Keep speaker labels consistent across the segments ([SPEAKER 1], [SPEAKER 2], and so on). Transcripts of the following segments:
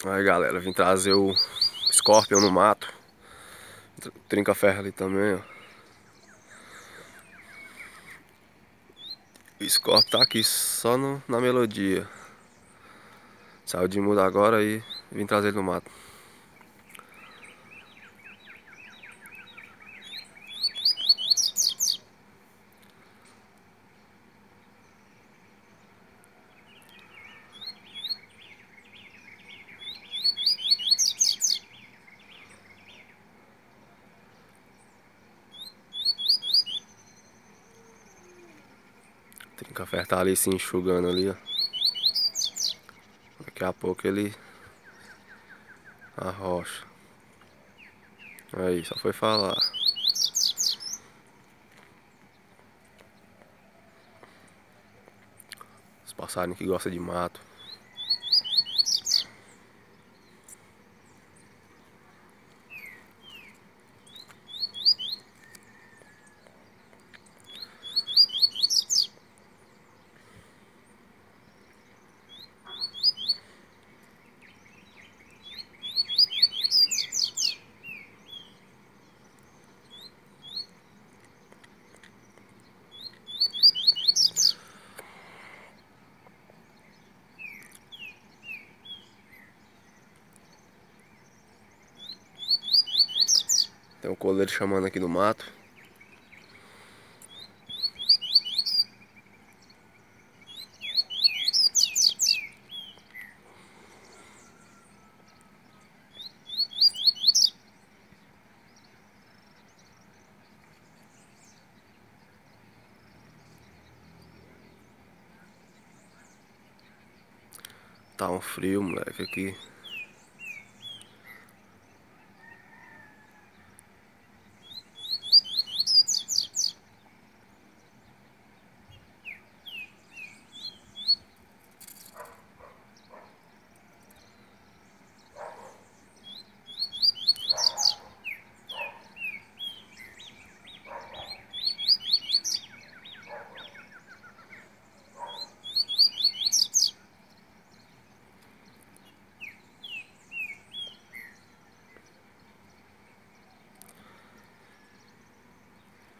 [SPEAKER 1] Aí galera, vim trazer o Scorpion no mato. Trinca-ferro ali também, ó. O Scorpion tá aqui só na melodia. Saiu de muda agora e vim trazer ele no mato. Trinca-ferro tá ali se enxugando ali, ó. Daqui a pouco ele arrocha. Aí, só foi falar. Os passarinhos que gostam de mato. Tem um coleiro chamando aqui no mato. Tá um frio, moleque, aqui.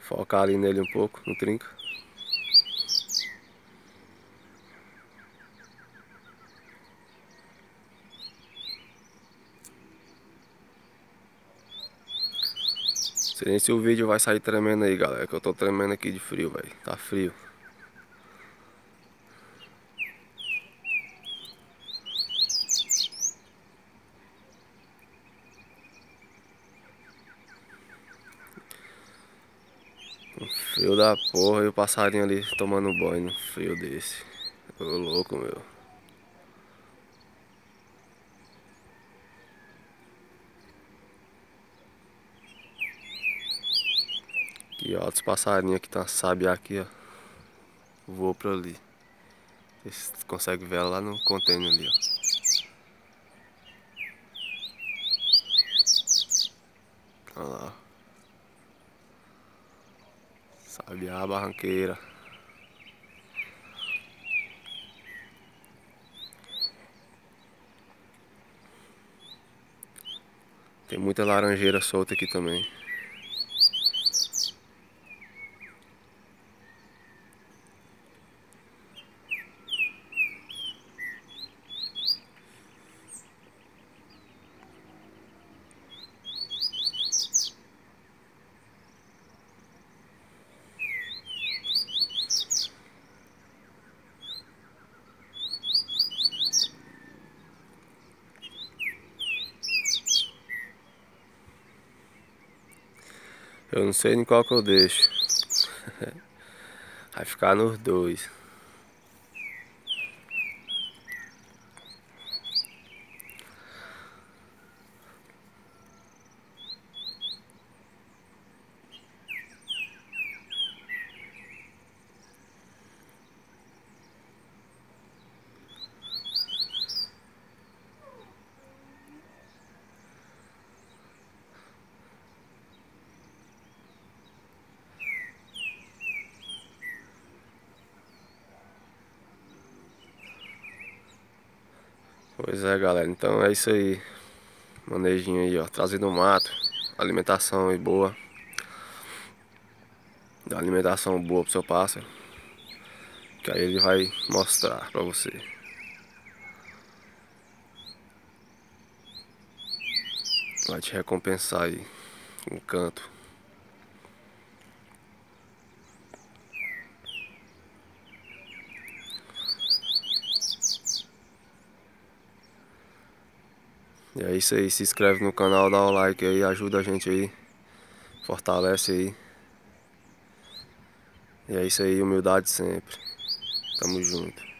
[SPEAKER 1] Focar ali nele um pouco, no trinca. Sei nem se o vídeo vai sair tremendo aí, galera, que eu tô tremendo aqui de frio, velho. Tá frio. Um frio da porra e o passarinho ali tomando banho num frio desse. Ô louco, meu. E ó, os passarinhos que tá sabiá aqui, ó. Voou pra ali. Você consegue ver ela lá no container ali, ó. Olha lá. Sabiá barranqueira. Tem muita laranjeira solta aqui também. Eu não sei em qual que eu deixo. Vai ficar nos dois. Pois é, galera, então é isso aí. Manejinho aí, ó, trazendo mato, alimentação aí boa. Dá alimentação boa pro seu pássaro, que aí ele vai mostrar pra você. Vai te recompensar aí, um canto. E é isso aí, se inscreve no canal, dá o like aí, ajuda a gente aí, fortalece aí. E é isso aí, humildade sempre. Tamo junto.